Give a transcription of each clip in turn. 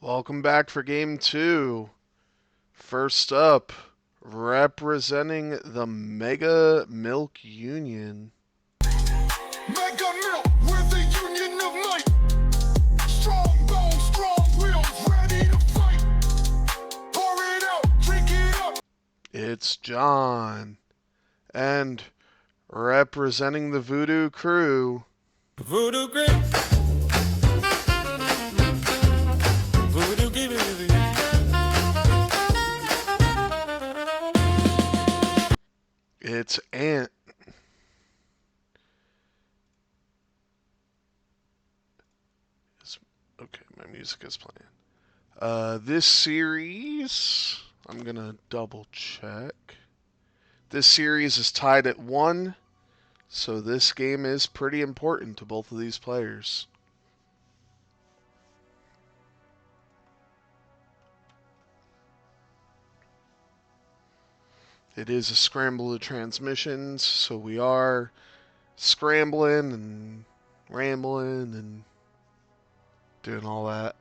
Welcome back for game two. First up, representing the Mega Milk Union. Mega Milk, we're the union of might. Strong bones, strong wills, ready to fight. Pour it out, drink it up. It's John. And representing the Voodoo crew. Voodoo grip. Voodoo give it. It's Ant. Okay, my music is playing. This series, I'm gonna double check. This series is tied at 1, so this game is pretty important to both of these players. It is a scramble of transmissions, so we are scrambling and rambling and doing all that.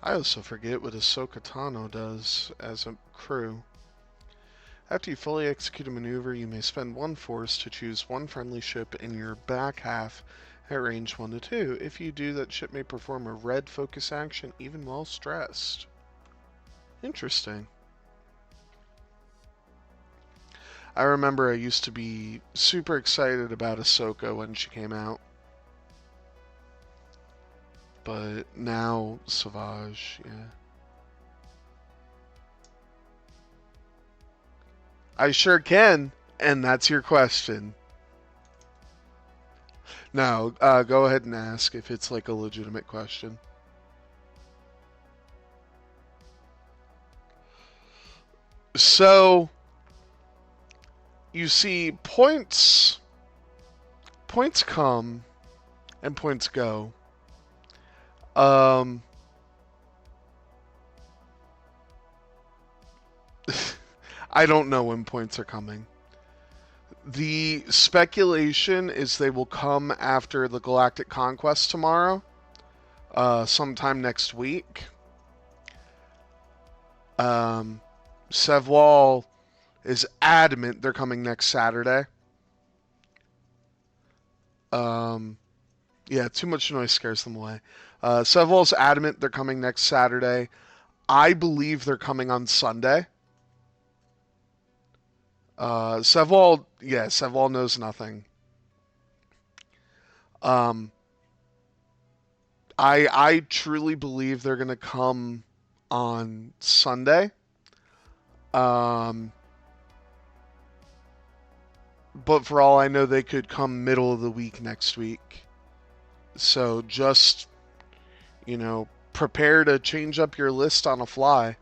I also forget what Ahsoka Tano does as a crew. After you fully execute a maneuver, you may spend one force to choose one friendly ship in your back half at range 1 to 2. If you do, that ship may perform a red focus action even while stressed. Interesting. I remember I used to be super excited about Ahsoka when she came out. But now, Savage, yeah. I sure can, and that's your question. No, go ahead and ask if it's like a legitimate question. So, you see, points come and points go. I don't know when points are coming. The speculation is they will come after the Galactic Conquest tomorrow, sometime next week. Sevwall is adamant they're coming next Saturday. Yeah, too much noise scares them away. Sevwall's adamant they're coming next Saturday. I believe they're coming on Sunday. Sevwall knows nothing. I truly believe they're gonna come on Sunday. But for all I know, they could come middle of the week next week. So just, prepare to change up your list on a fly.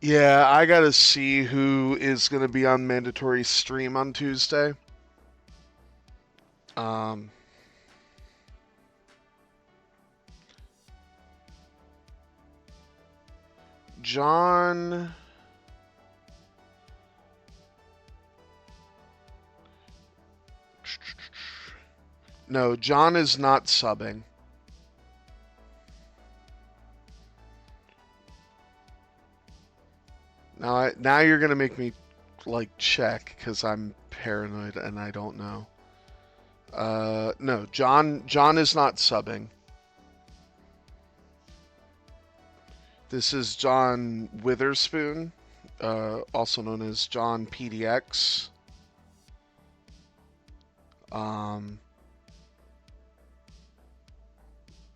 Yeah, I gotta see who is gonna be on mandatory stream on Tuesday. Um, John. No, John is not subbing. Now you're gonna make me like check because I'm paranoid and I don't know. No, John is not subbing. This is John Witherspoon, also known as John PDX.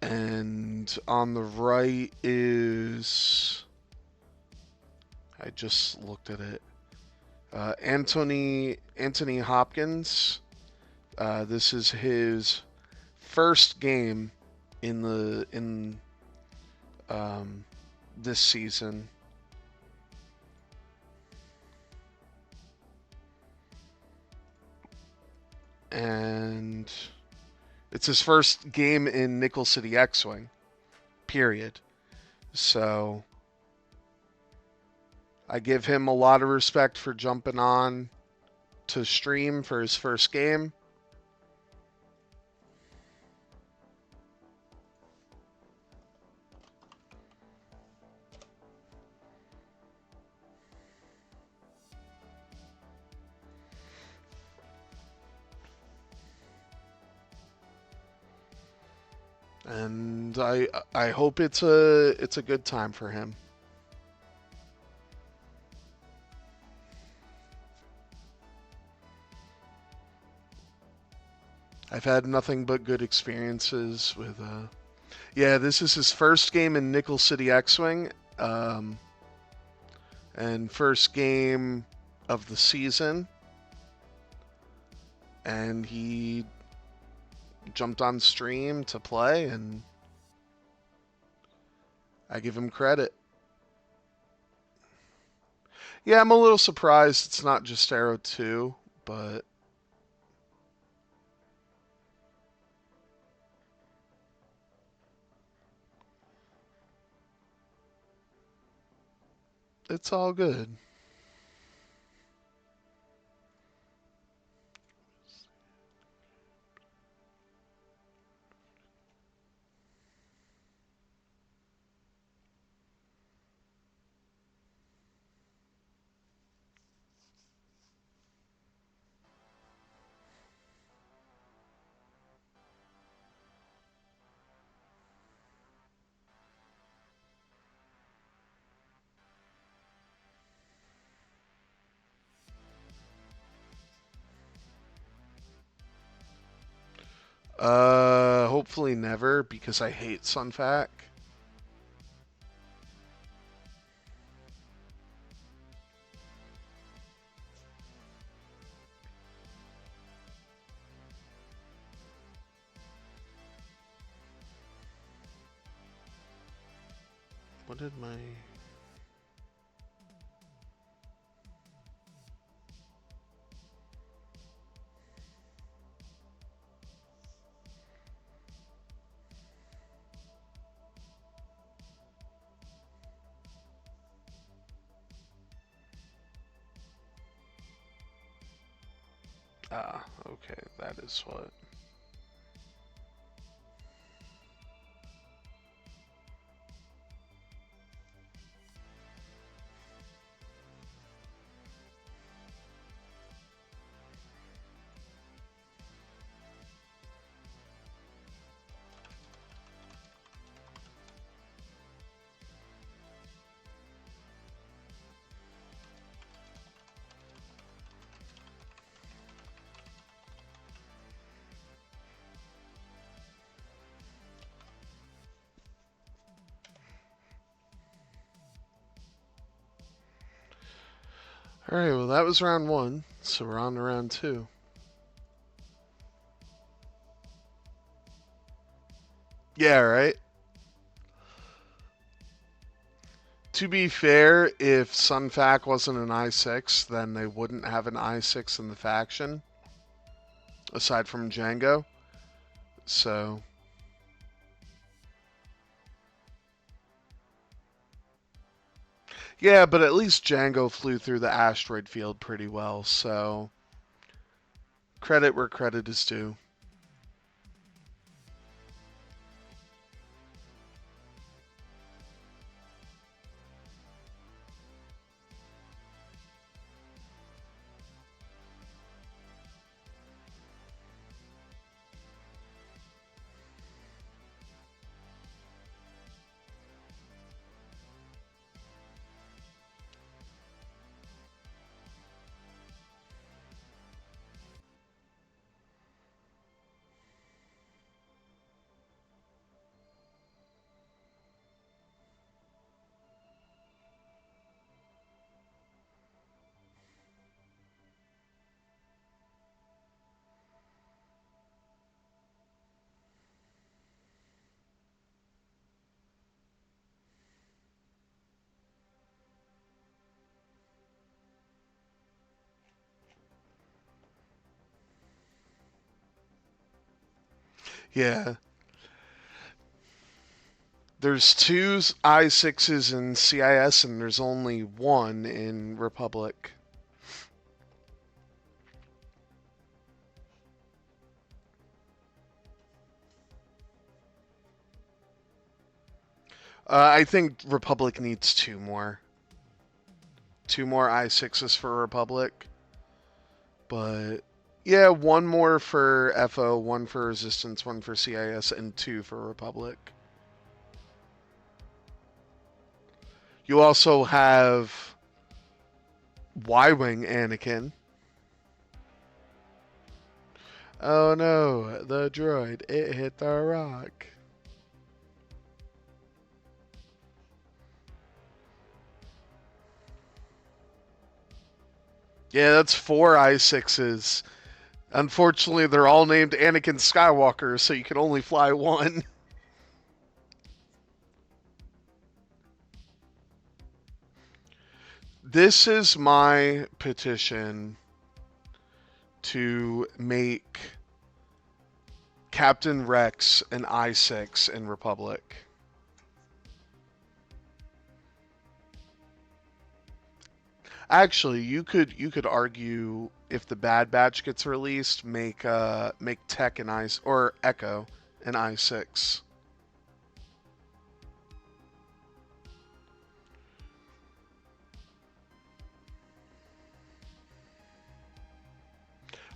And on the right is, I just looked at it. Antony Hopkins. This is his first game in this season. And it's his first game in Nickel City X-Wing, period. So I give him a lot of respect for jumping on to stream for his first game. And I hope it's a good time for him. I've had nothing but good experiences with yeah, this is his first game in Nickel City X-Wing, and first game of the season, and he jumped on stream to play, and I give him credit. Yeah, I'm a little surprised it's not just Arrow 2, but it's all good. Hopefully never, because I hate Sunfac. What did my... Ah, okay, that is what... Alright, well that was round 1, so we're on to round 2. Yeah, right? To be fair, if Sunfac wasn't an I6, then they wouldn't have an I6 in the faction, aside from Django. So, yeah, but at least Django flew through the asteroid field pretty well, so credit where credit is due. Yeah. There's two I6s in CIS, and there's only one in Republic. I think Republic needs two more. Two more I6s for Republic. But yeah, one more for FO, one for Resistance, one for CIS, and two for Republic. You also have Y-Wing Anakin. Oh no, the droid, it hit the rock. Yeah, that's 4 I6s. Unfortunately, they're all named Anakin Skywalker, so you can only fly one. This is my petition to make Captain Rex an I6 in Republic. Actually, you could argue if the Bad Batch gets released, make Tech an I or Echo an I6.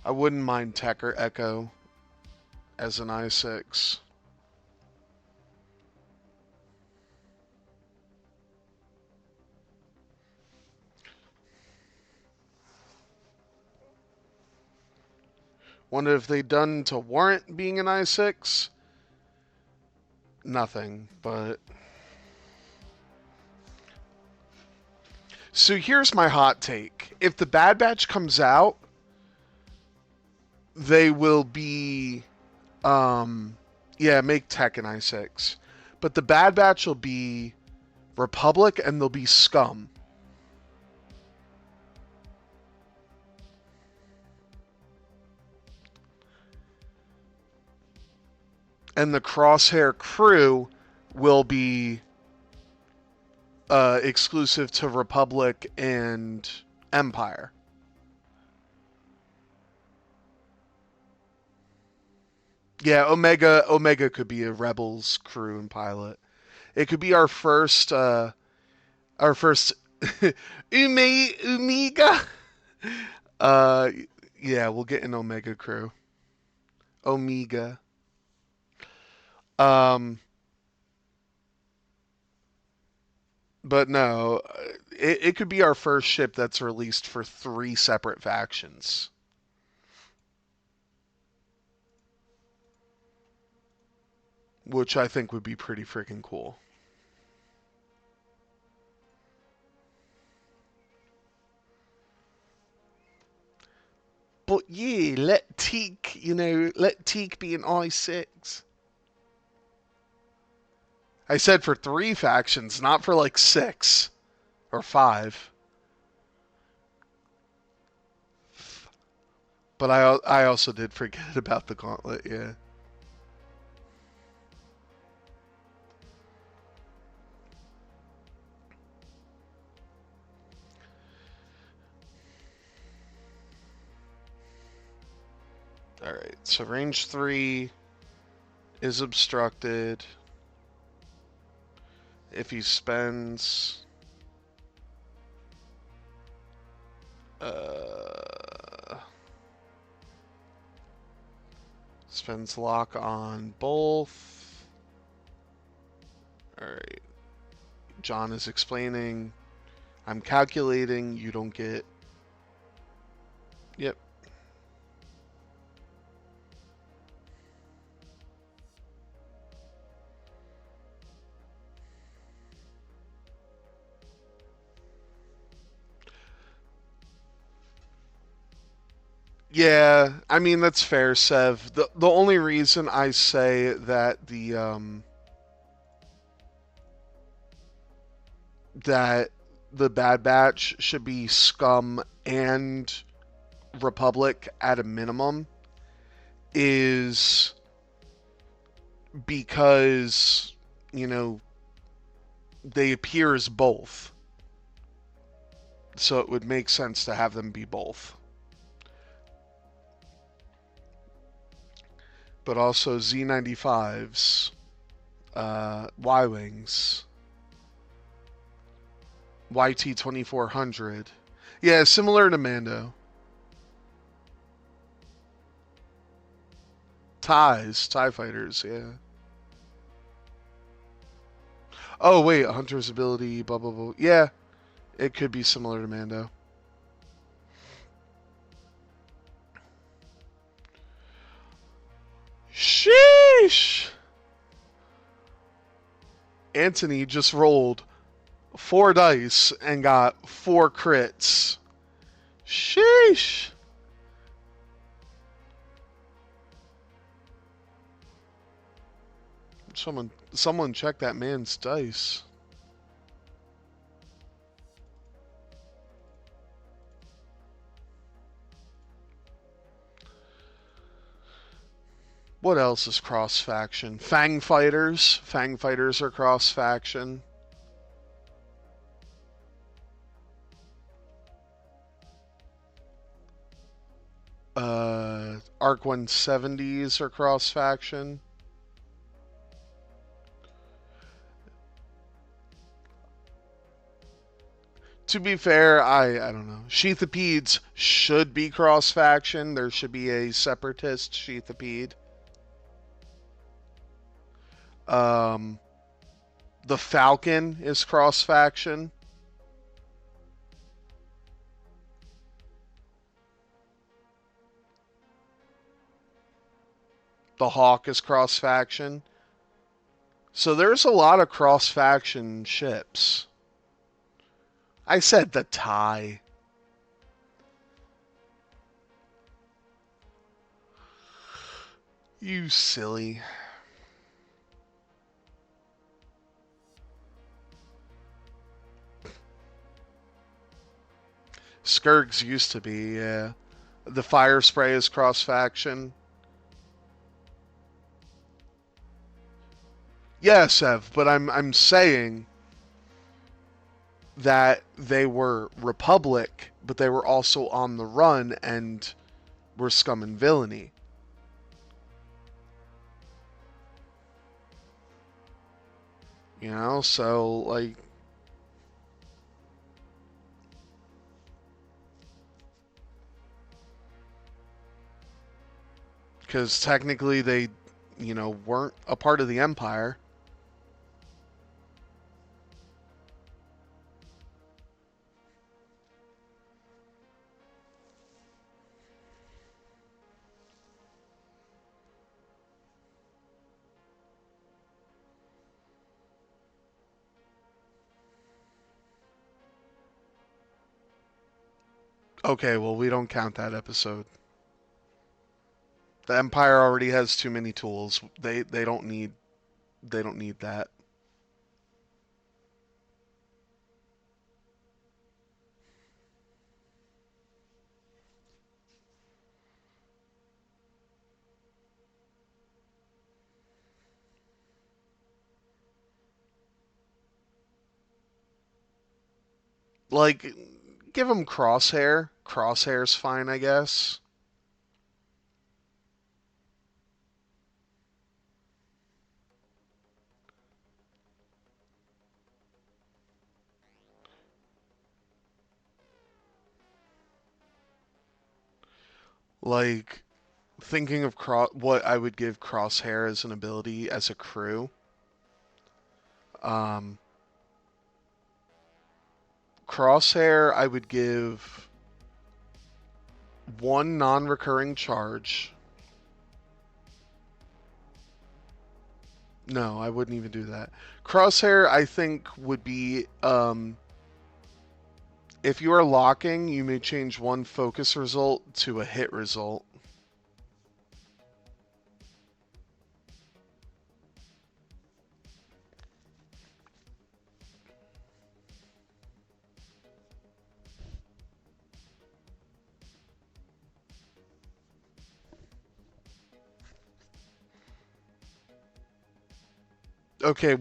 I wouldn't mind Tech or Echo as an I6. Wonder if they done to warrant being an I6? Nothing, but... So here's my hot take. If the Bad Batch comes out, they will be... make Tech an I6. But the Bad Batch will be Republic and they'll be Scum. And the Crosshair crew will be exclusive to Republic and Empire. Yeah, Omega could be a Rebels crew and pilot. It could be our first Omega. Yeah, we'll get an Omega crew. Omega. But no, it could be our first ship that's released for 3 separate factions. Which I think would be pretty freaking cool. But yeah, let Teak be an I6. I said for 3 factions, not for like 6 or 5. But I also did forget about the gauntlet, yeah. Alright, so range 3 is obstructed. If he spends... spends lock on both. Alright. John is explaining. I'm calculating. You don't get... Yep. Yeah, I mean that's fair, Sev. The only reason I say that the Bad Batch should be Scum and Republic at a minimum is because, you know, they appear as both. So it would make sense to have them be both. But also Z95s, Y-Wings, YT2400. Yeah, similar to Mando. TIE fighters, yeah. Oh, wait, Hunter's ability, blah, blah, blah. Yeah, it could be similar to Mando. Sheesh! Antony just rolled 4 dice and got 4 crits. Sheesh! Someone check that man's dice. What else is cross-faction? Fang Fighters. Fang Fighters are cross-faction. Arc 170s are cross-faction. To be fair, I don't know. Sheathipede should be cross-faction. There should be a separatist Sheathipede. The Falcon is cross-faction. The Hawk is cross-faction. So there's a lot of cross-faction ships. I said the TIE. You silly. Skirgs used to be, yeah. The Fire Spray is cross-faction. Yes, Ev, but I'm saying that they were Republic, but they were also on the run and were scum and villainy. You know, so like because technically they, you know, weren't a part of the Empire. Okay, well, we don't count that episode. The Empire already has too many tools. They don't need that. Like, give him Crosshair. Crosshair's fine, I guess. Like, thinking of what I would give Crosshair as an ability as a crew. Um, Crosshair, I would give one non-recurring charge. No, I wouldn't even do that. Crosshair, I think, would be if you are locking, you may change one focus result to a hit result. Okay,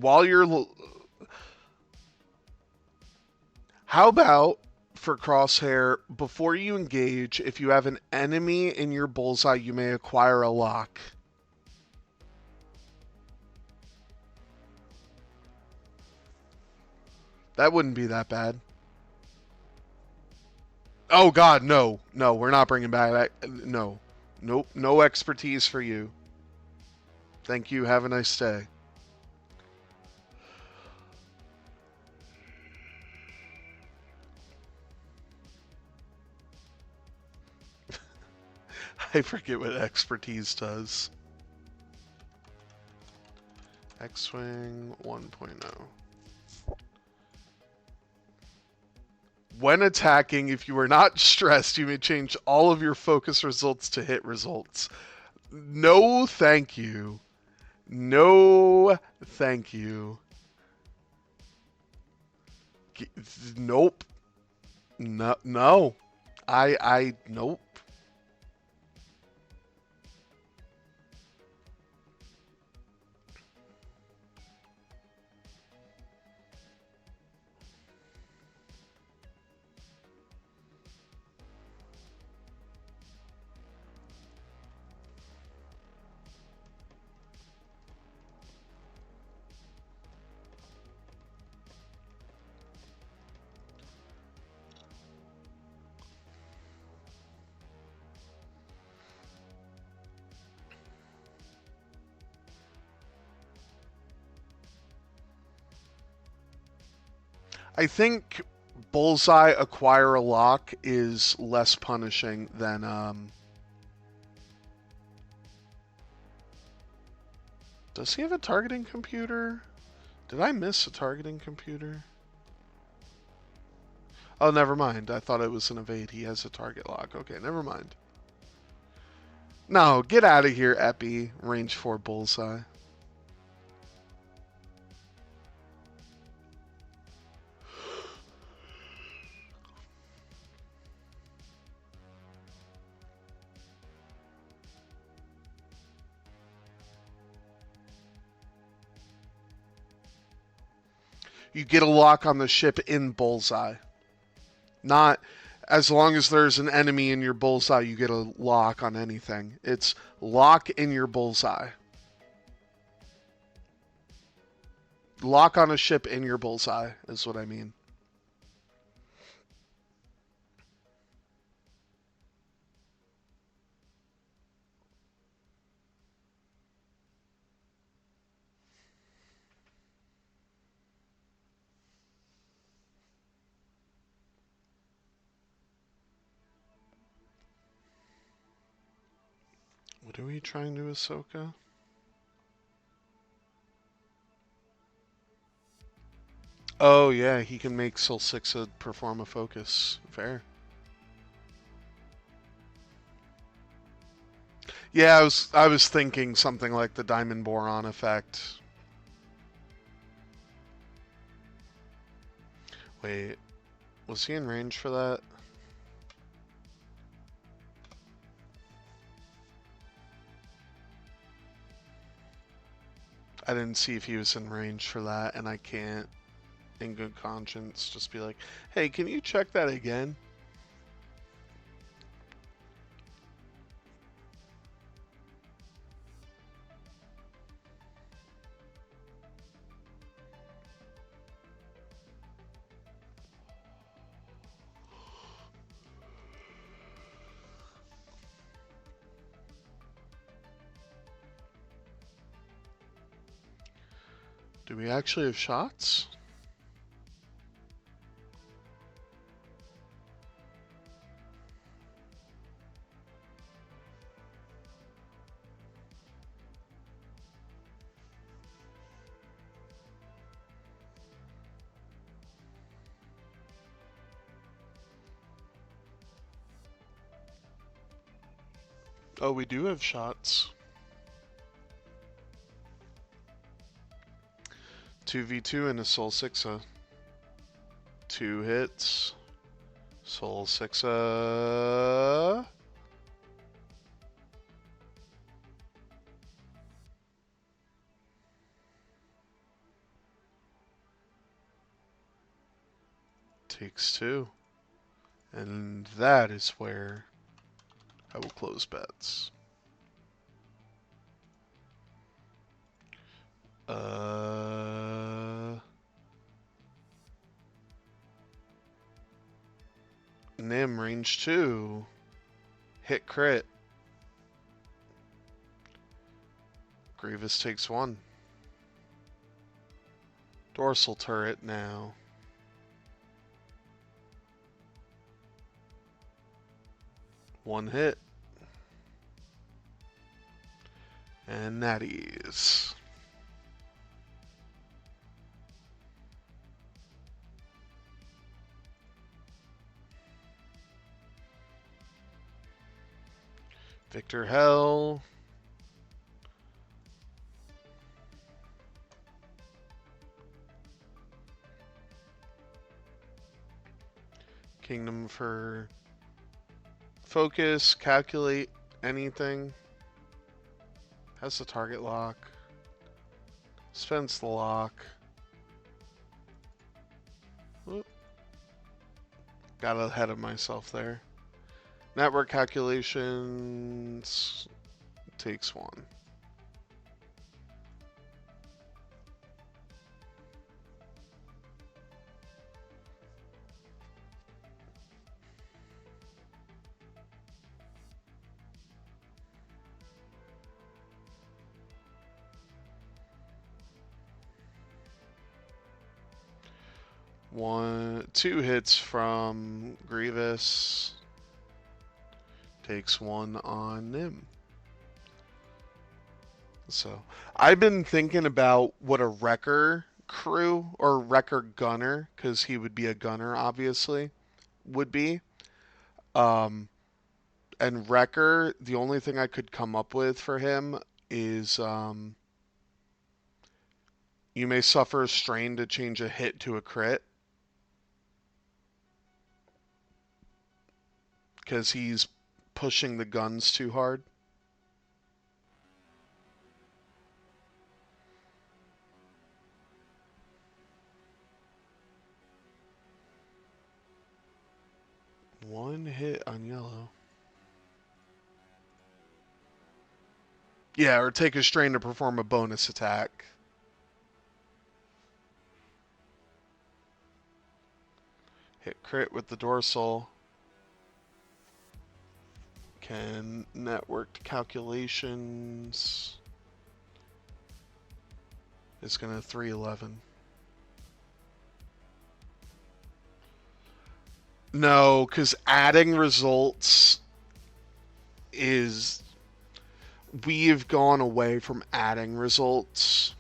how about for Crosshair, before you engage, if you have an enemy in your bullseye, you may acquire a lock. That wouldn't be that bad. Oh God, no, no, we're not bringing back that. No, nope, no expertise for you. Thank you. Have a nice day. I forget what expertise does. X-Wing 1.0. When attacking, if you are not stressed, you may change all of your focus results to hit results. No, thank you. No, thank you. Nope. No, no. Nope. I think Bullseye acquire a lock is less punishing than does he have a targeting computer? Did I miss a targeting computer? Oh, never mind. I thought it was an evade. He has a target lock. Okay, never mind. No, get out of here, Epi. Range 4 Bullseye. You get a lock on the ship in Bullseye. Not as long as there's an enemy in your Bullseye, you get a lock on anything. It's lock in your Bullseye. Lock on a ship in your Bullseye is what I mean. What are we trying to Ahsoka? Oh yeah, he can make Sil 6 perform a focus. Fair. Yeah, I was thinking something like the Diamond Boron effect. Wait, was he in range for that? I didn't see if he was in range for that, and I can't. in good conscience just be like, hey, can you check that again? Do we actually have shots? Oh, we do have shots. 2v2 and a Soul 6-a. 2 hits. Soul 6-a. Takes 2. And that is where I will close bets. Nim, range 2. Hit crit. Grievous takes 1. Dorsal turret now. One hit. And natties. Victor Hell. Kingdom for focus, calculate anything. Has the target lock. Spends the lock. Whoop. Got ahead of myself there. Network calculations takes 1. Two hits from Grievous. Takes 1 on Nim. So, I've been thinking about what a wrecker crew, or wrecker gunner, because he would be a gunner, obviously, would be. And wrecker, the only thing I could come up with for him is you may suffer a strain to change a hit to a crit. Because he's pushing the guns too hard. One hit on yellow. Yeah, or take a strain to perform a bonus attack. Hit crit with the dorsal. Can networked calculations. It's going to 311. No, because adding results is... We've gone away from adding results.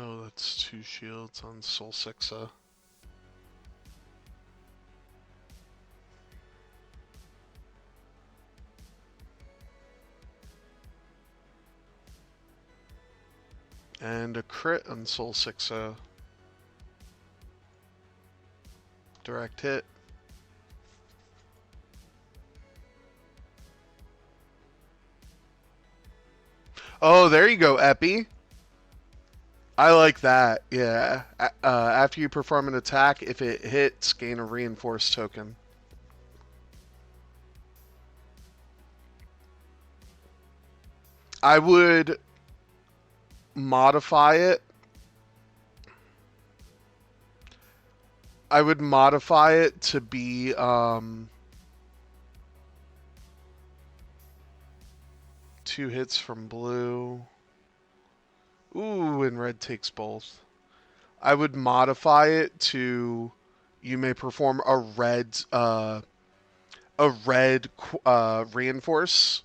Oh, that's 2 shields on Soul 6-a. And a crit on Soul 6. Direct hit. Oh, there you go, Epi. I like that. Yeah. After you perform an attack, if it hits, gain a reinforced token. I would modify it. I would modify it to be 2 hits from blue. Ooh, and red takes both. I would modify it to you may perform a red reinforce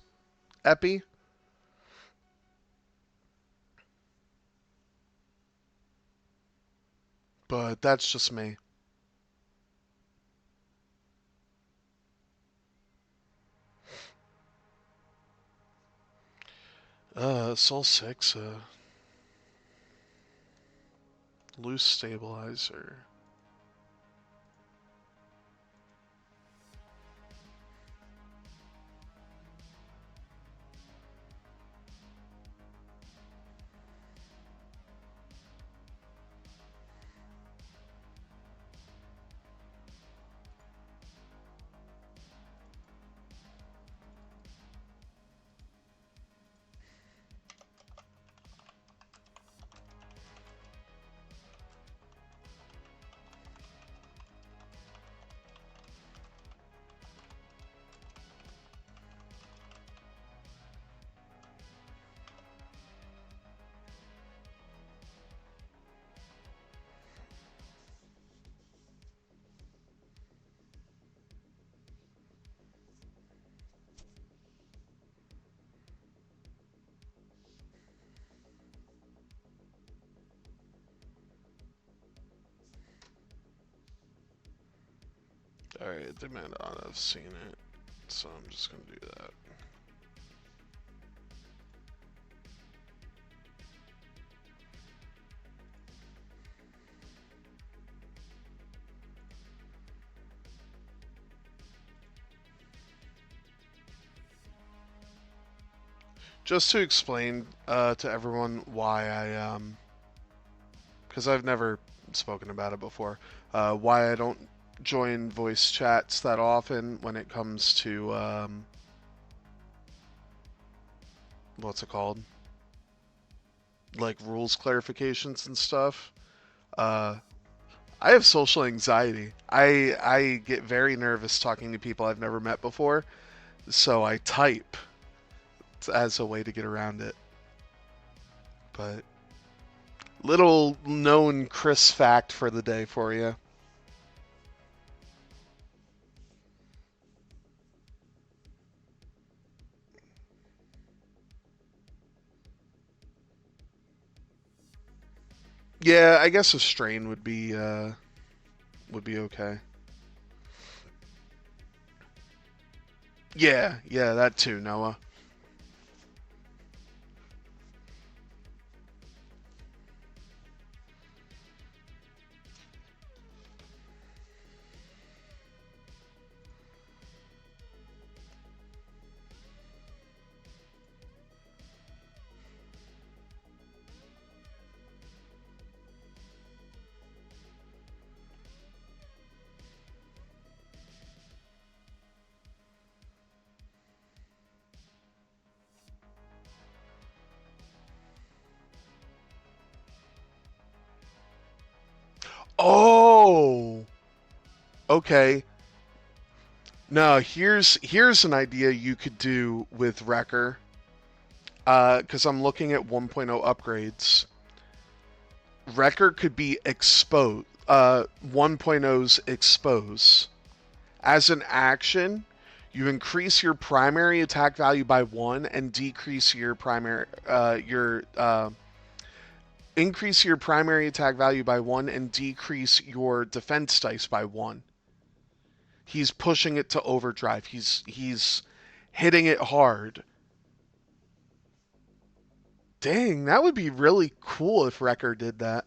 epi. But that's just me. Soul 6, loose stabilizer. Alright, they might not have seen it, so I'm just gonna do that. Just to explain to everyone why I, because I've never spoken about it before, why I don't join voice chats that often when it comes to, what's it called? Like rules clarifications and stuff. I have social anxiety. I get very nervous talking to people I've never met before, so I type as a way to get around it. But little known Chris fact for the day for you. Yeah, I guess a strain would be okay. Yeah, that too, Noah. Oh, okay. Now here's an idea you could do with Wrecker. Because I'm looking at 1.0 upgrades. Wrecker could be exposed. 1.0's expose. As an action, you increase your primary attack value by 1 and decrease your primary increase your primary attack value by 1 and decrease your defense dice by 1. He's pushing it to overdrive. He's hitting it hard Dang, that would be really cool if Wrecker did that.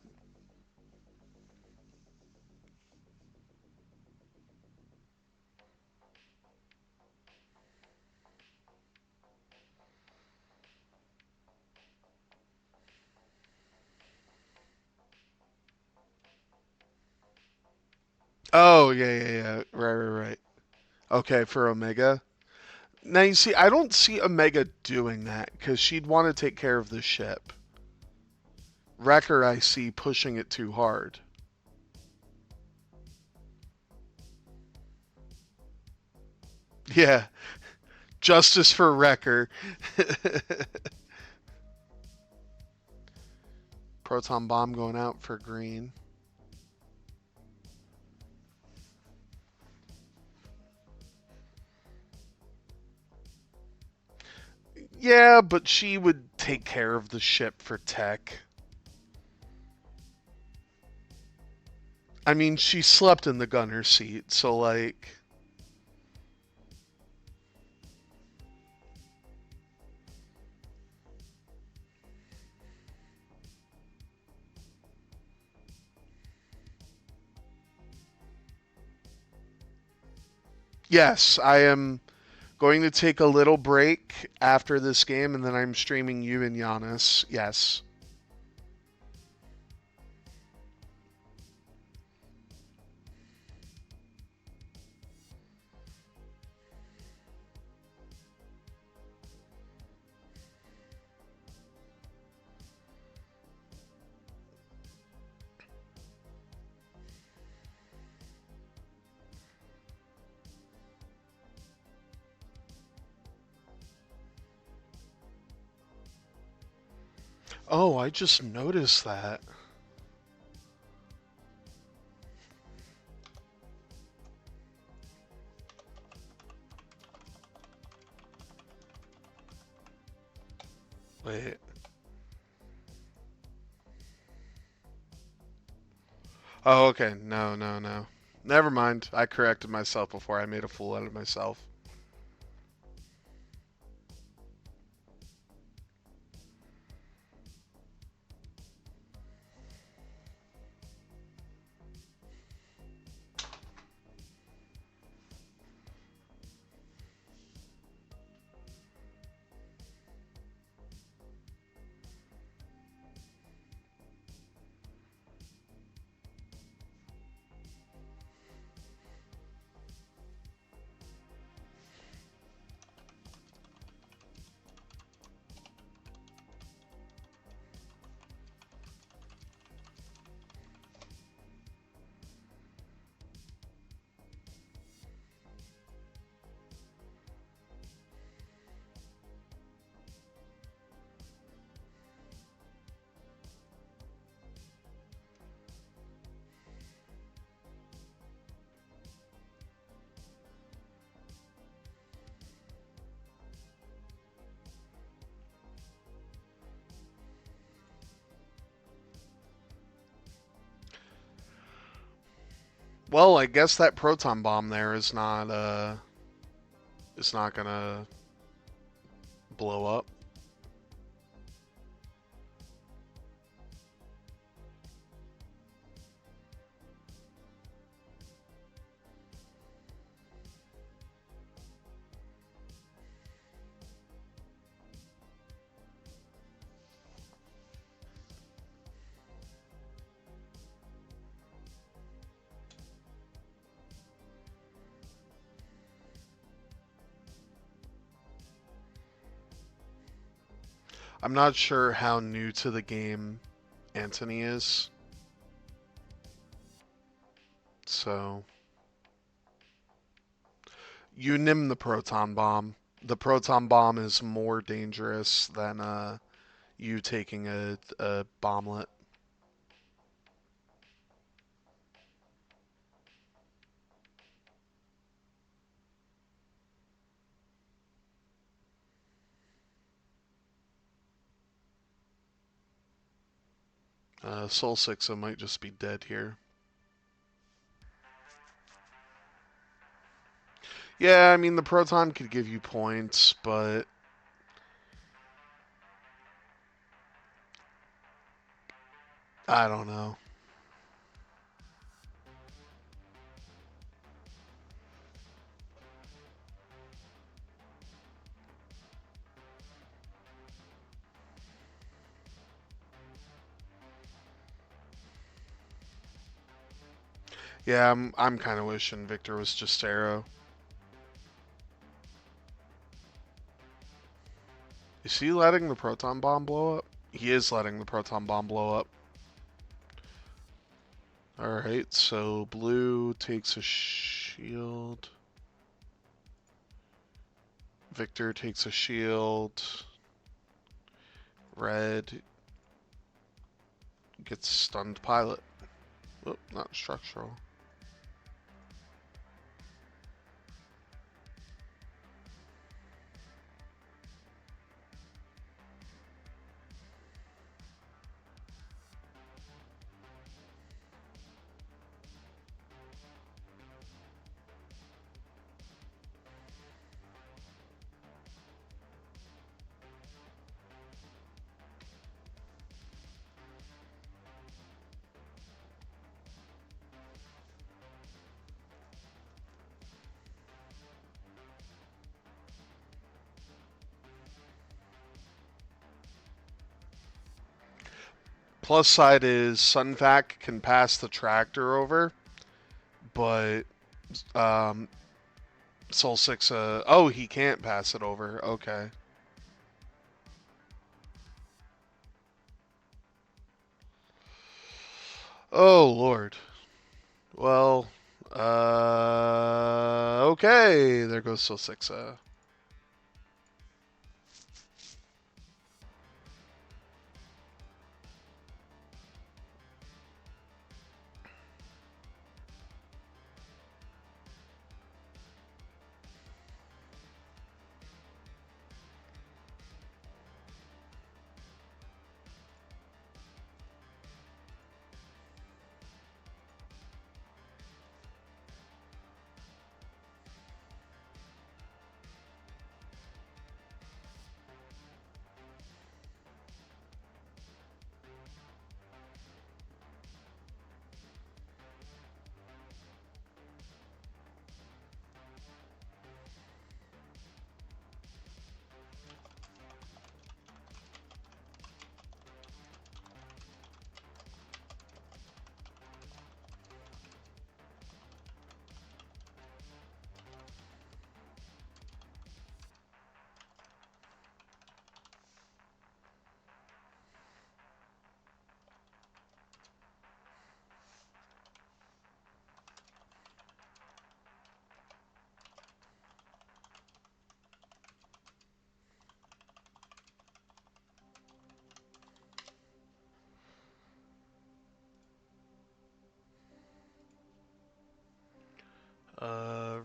Oh, yeah. Right. Okay, for Omega. Now, you see, I don't see Omega doing that because she'd want to take care of the ship. Wrecker, I see pushing it too hard. Yeah, justice for Wrecker. Proton bomb going out for green. Yeah, but she would take care of the ship for tech. I mean, she slept in the gunner seat, so like. Yes, I am going to take a little break after this game, and then I'm streaming you and Giannis. Yes. Oh, I just noticed that. Wait. Oh, okay. No. Never mind. I corrected myself before I made a fool out of myself. Well, I guess that proton bomb there is not gonna blow up. I'm not sure how new to the game Antony is. So you nim the proton bomb. The proton bomb is more dangerous than you taking a bomblet. Soul Six might just be dead here. Yeah, I mean the proton could give you points, but I don't know. Yeah, I'm kind of wishing Victor was just Arrow. Is he letting the proton bomb blow up? He is letting the proton bomb blow up. Alright, so blue takes a shield. Victor takes a shield. Red gets stunned pilot. Oop, not structural. Plus side is Sunfac can pass the tractor over, but Soul 6, oh, he can't pass it over. Okay. Oh, Lord. Well, okay. There goes Soul 6.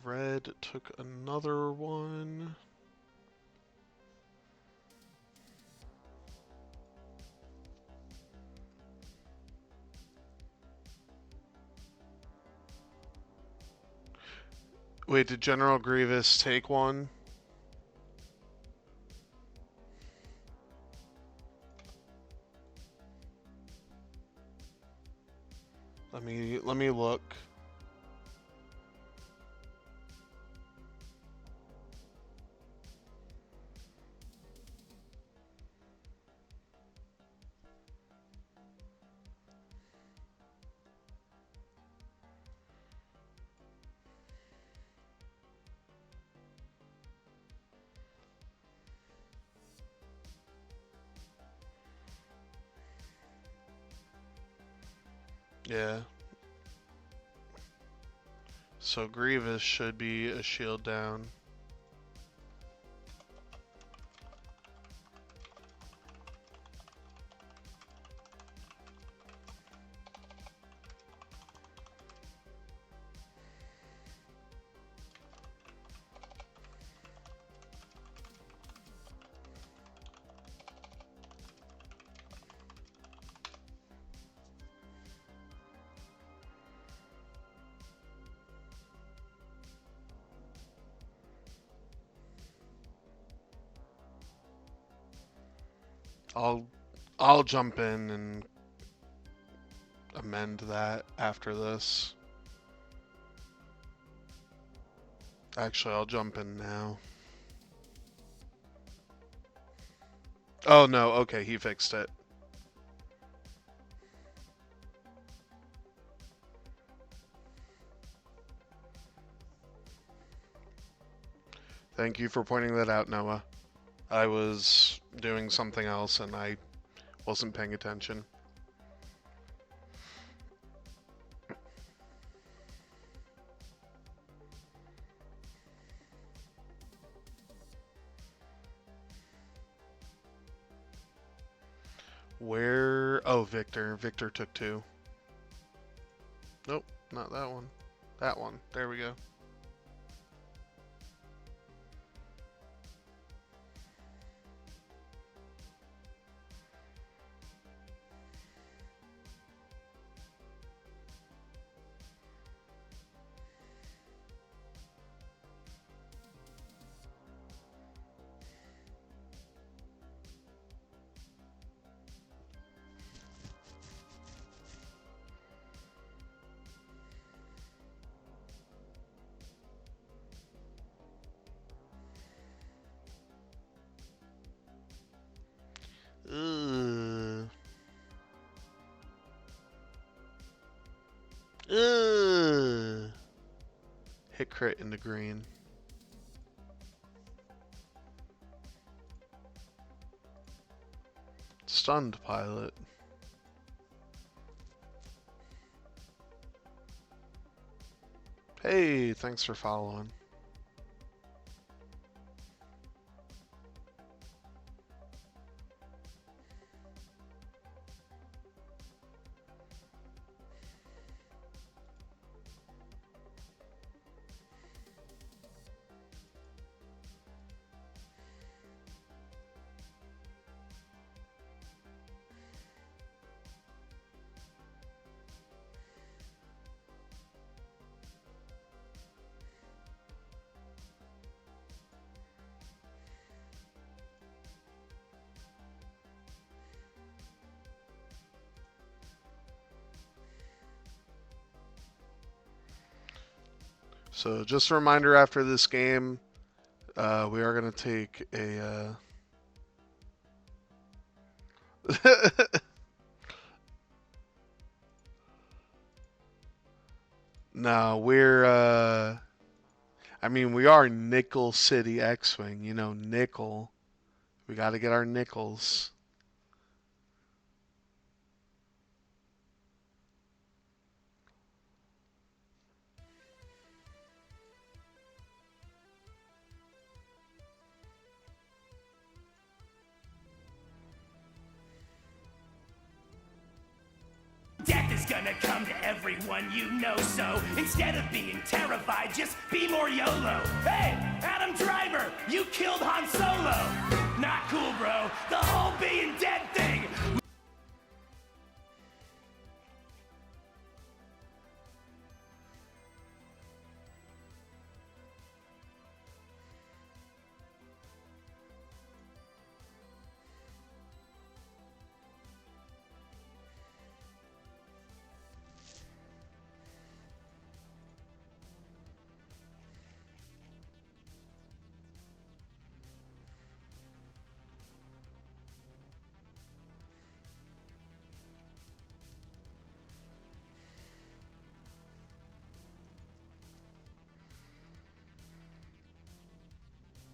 Red took another one. Wait, did General Grievous take one? Let me look. Yeah. So Grievous should be a shield down. I'll jump in and amend that after this. Actually, I'll jump in now. Oh no, okay, he fixed it. Thank you for pointing that out, Noah. I was doing something else and I wasn't paying attention. Where? Oh, Victor. Victor took 2. Nope, not that one. That one. There we go. Ugh. Ugh. Hit crit into green. Stunned pilot. Hey, thanks for following. So just a reminder, after this game, we are going to take a... No, we're... I mean, we are Nickel City X-Wing. You know, nickel. We got to get our nickels. Death is gonna come to everyone you know, so instead of being terrified, just be more YOLO. Hey, Adam Driver, you killed Han Solo. Not cool, bro. The whole being dead thing.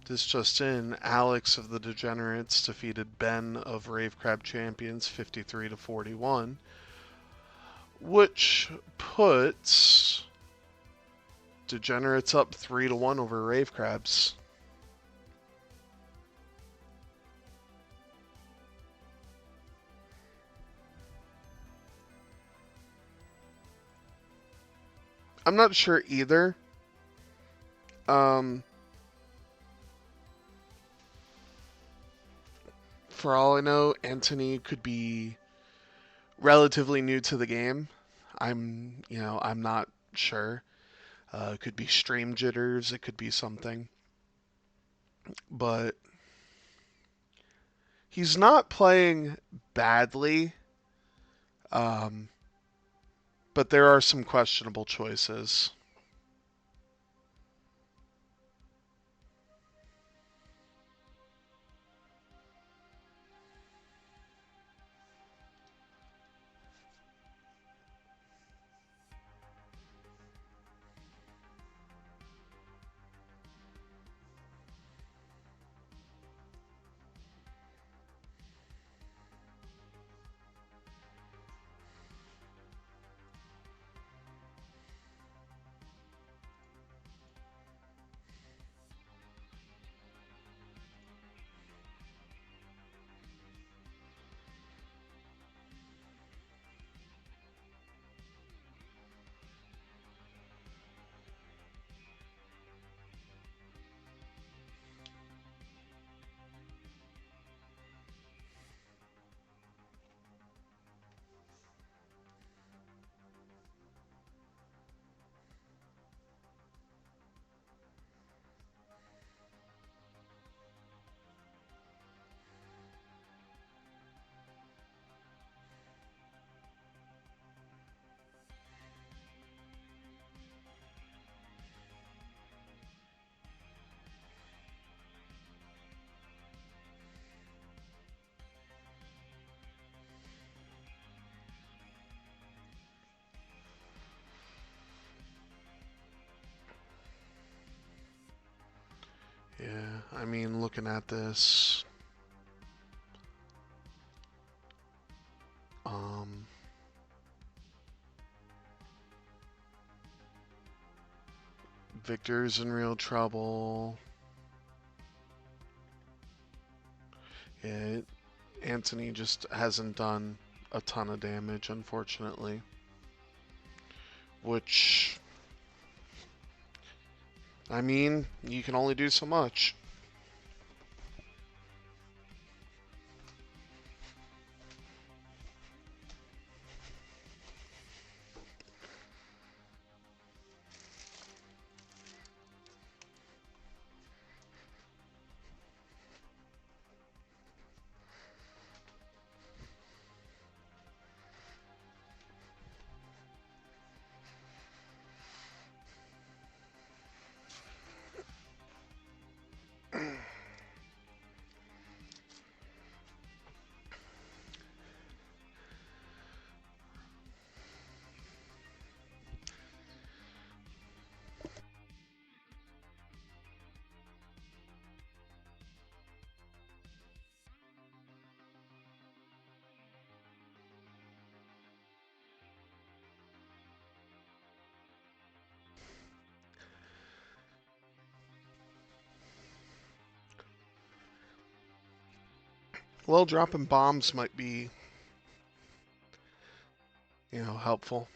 This just in, Alex of the Degenerates defeated Ben of Ravecrab Champions 53 to 41, which puts Degenerates up 3 to 1 over Ravecrabs. I'm not sure either. For all I know, Antony could be relatively new to the game. I'm not sure. It could be stream jitters. It could be something. But he's not playing badly. but there are some questionable choices. Yeah, I mean, looking at this, Victor's in real trouble. Yeah, Antony just hasn't done a ton of damage, unfortunately. Which, I mean, you can only do so much. Well, dropping bombs might be, helpful.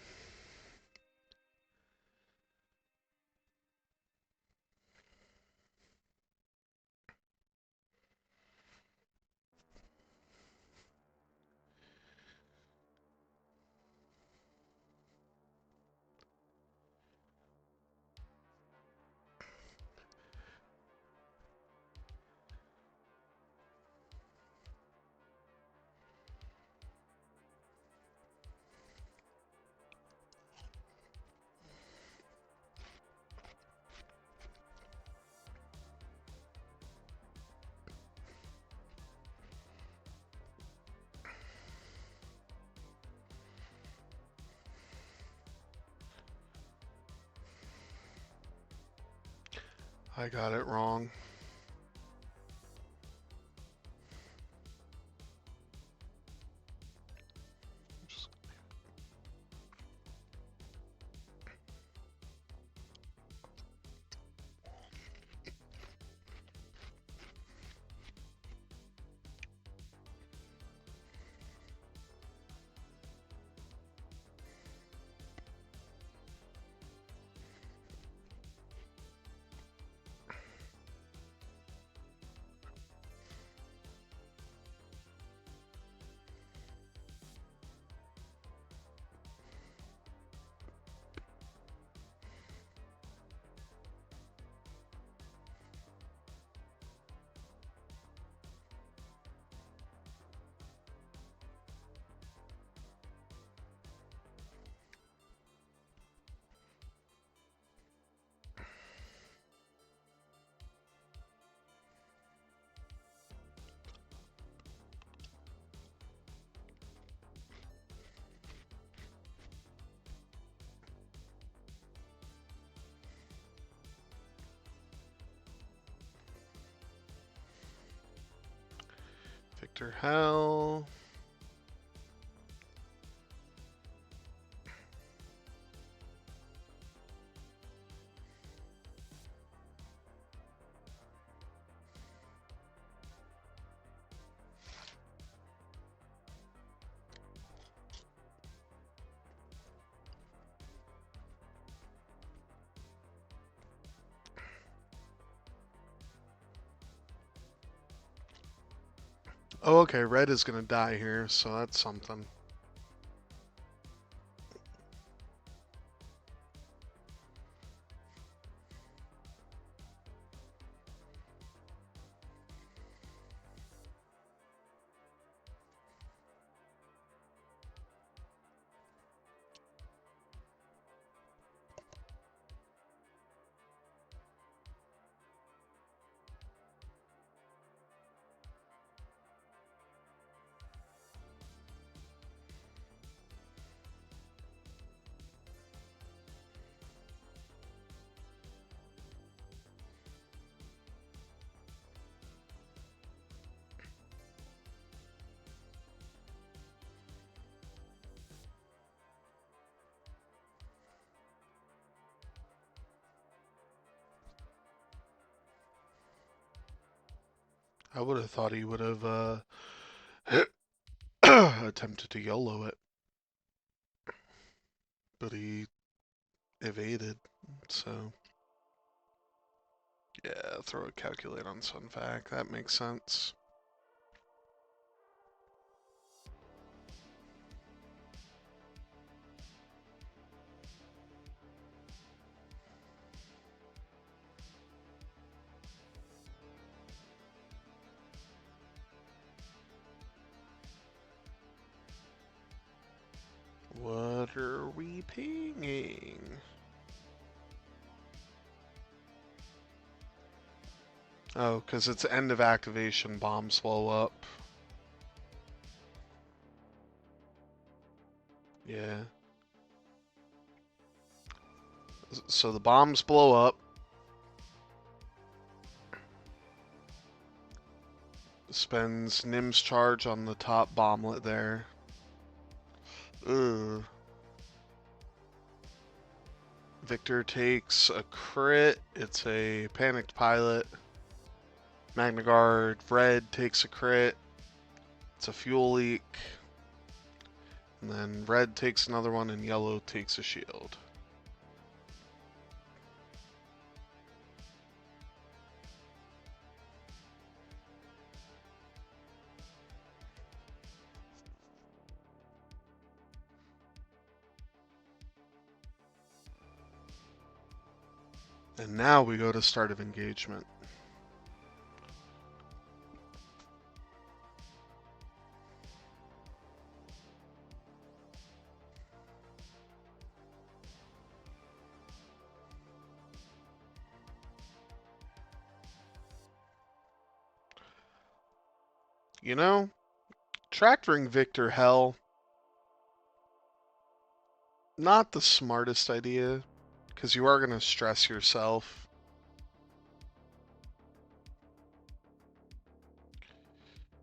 I got it wrong. Victor Hell. Oh, okay, red is gonna die here, so that's something. I would have thought he would have attempted to YOLO it, but he evaded, so yeah, throw a calculate on Sunfac, that makes sense. What are we pinging? Oh, because it's end of activation, bombs blow up. Yeah. So the bombs blow up. Spends Nim's charge on the top bomblet there. Ugh. Victor takes a crit. It's a panicked pilot. Magna Guard. Red takes a crit. It's a fuel leak. And then red takes another one and yellow takes a shield. And now we go to start of engagement. You know, tractoring Victor Hell, not the smartest idea, because you are going to stress yourself.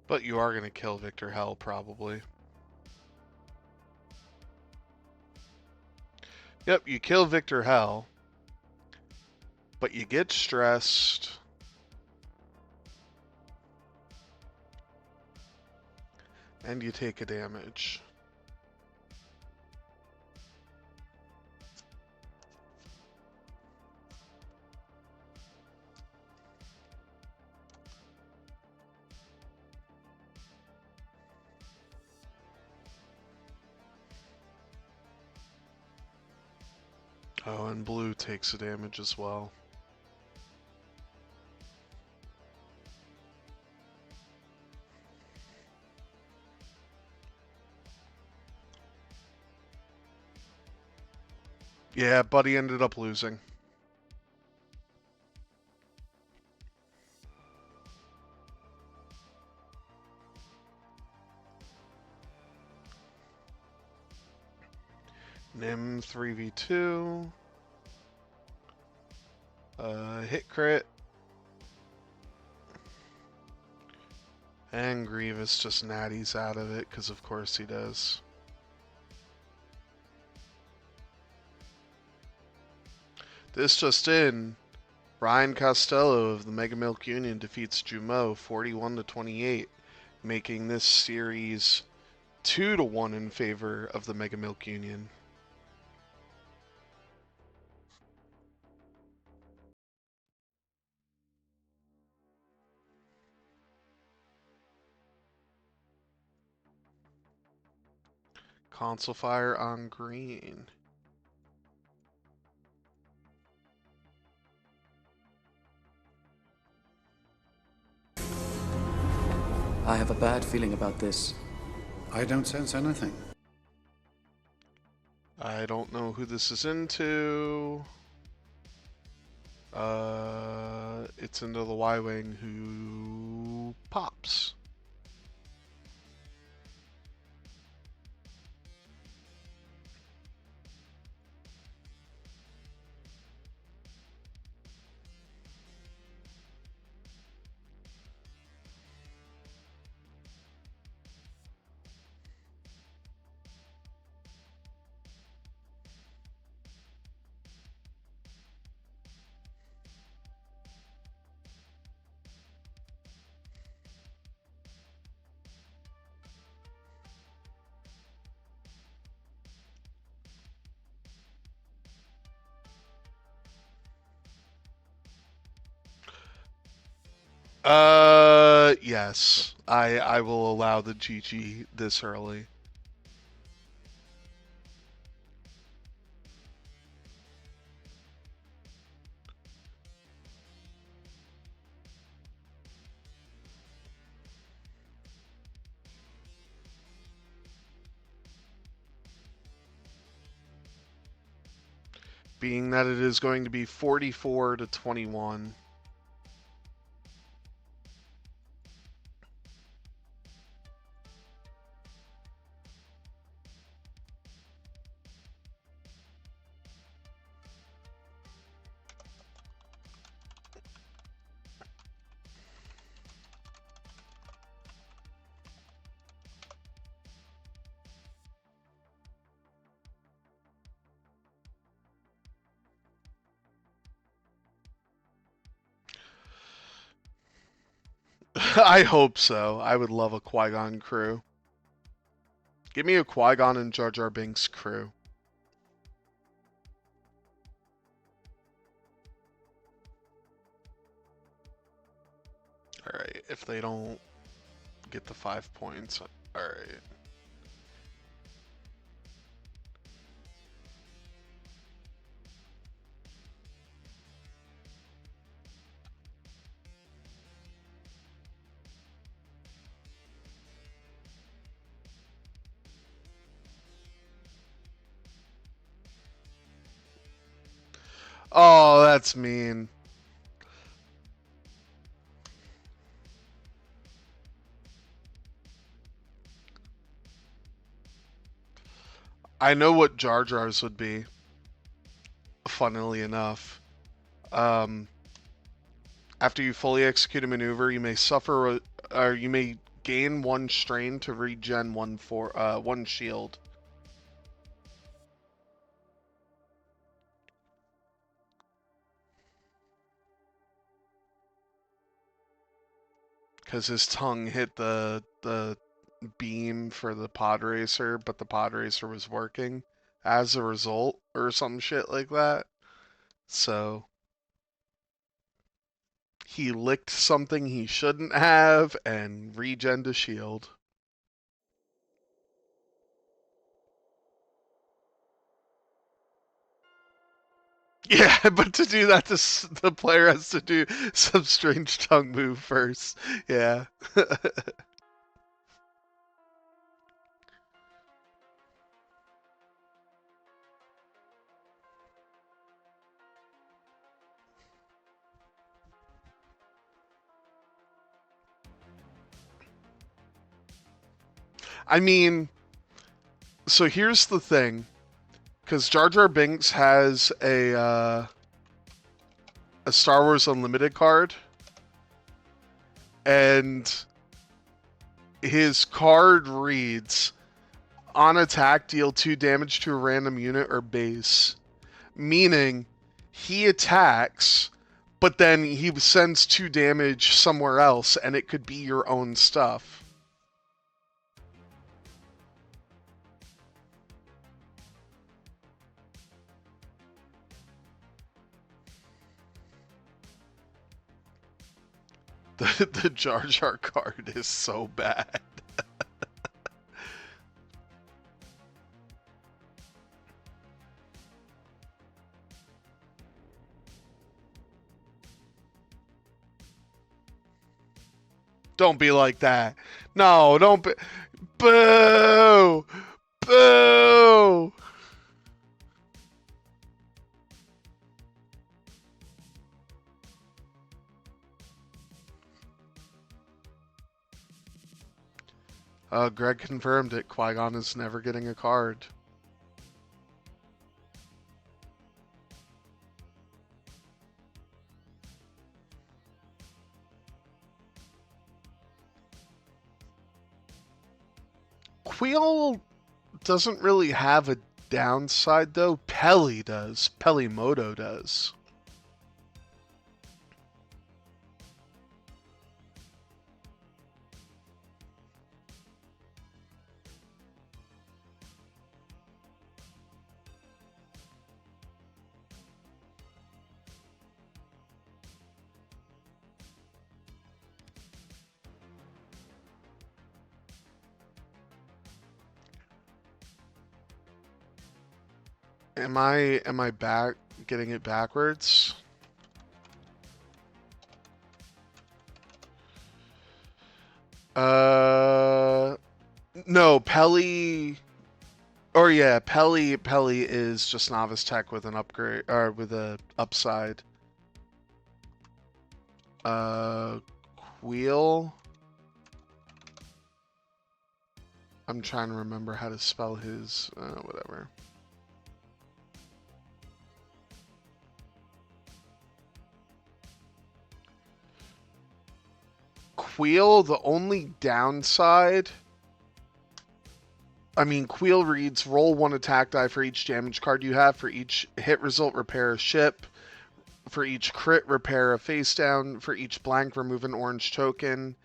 But you are going to kill Victor Hell, probably. Yep, you kill Victor Hell, but you get stressed. And you take a damage. Oh, and blue takes a damage as well. Yeah, Buddy ended up losing. Nim 3v2. Hit crit. And Grievous just natties out of it, because of course he does. This just in. Ryan Costello of the Mega Milk Union defeats Jumeau 41-28, making this series 2-1 in favor of the Mega Milk Union. Console Fire on green. I have a bad feeling about this. I don't sense anything. I don't know who this is into. It's into the Y-Wing who pops. Yes. I will allow the GG this early. Being that it is going to be 44-21. I hope so. I would love a Qui-Gon crew. Give me a Qui-Gon and Jar Jar Binks crew. Alright, if they don't get the 5 points, alright. Oh, that's mean. I know what Jar Jar's would be, funnily enough. After you fully execute a maneuver, you may suffer, or you may gain 1 strain to regen 1 shield. Because his tongue hit the beam for the pod racer, but the pod racer was working as a result, or some shit like that. So he licked something he shouldn't have and regened a shield. Yeah, but to do that, the player has to do some strange tongue move first. Yeah. I mean, so here's the thing. Because Jar Jar Binks has a Star Wars Unlimited card, and his card reads, on attack, deal 2 damage to a random unit or base. Meaning, he attacks, but then he sends 2 damage somewhere else, and it could be your own stuff. The Jar Jar card is so bad. Don't be like that. No, don't be. Boo! Boo! Greg confirmed it. Qui-Gon is never getting a card. Queel doesn't really have a downside, though. Peli does. Pelimoto does. Am I back getting it backwards? No, Peli, or yeah, Peli is just novice tech with an upgrade or with a upside. Queel. I'm trying to remember how to spell his whatever. Queel, the only downside, I mean, Queel reads, roll 1 attack die for each damage card you have. For each hit result, repair a ship. For each crit, repair a face down. For each blank, remove an orange token.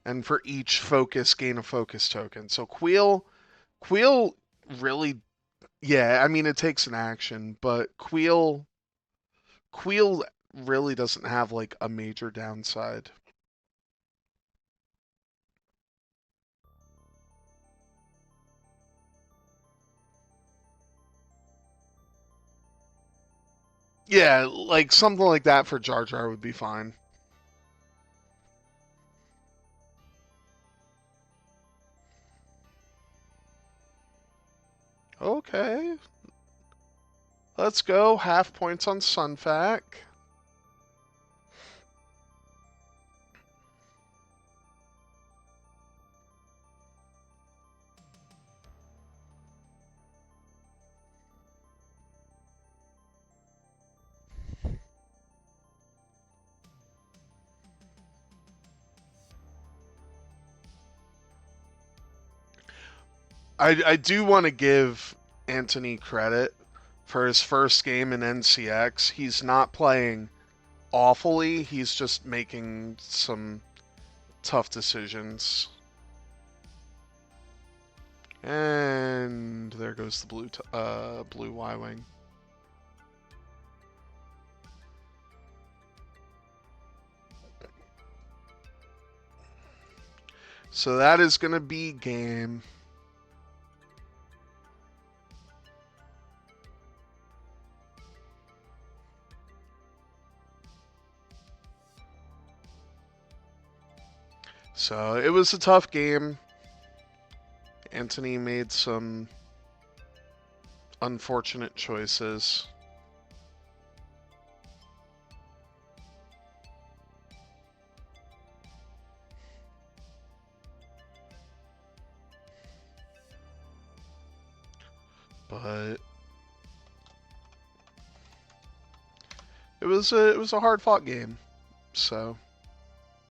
And for each focus, gain a focus token. So Queel really, yeah, I mean, it takes an action, but Queel really doesn't have like a major downside. Yeah, like something like that for Jar Jar would be fine. Okay. Let's go. Half points on Sunfac. I do want to give Antony credit for his first game in NCX. He's not playing awfully. He's just making some tough decisions. And there goes the blue Y-Wing. So that is going to be game. So it was a tough game. Antony made some unfortunate choices. But it was a hard fought game. So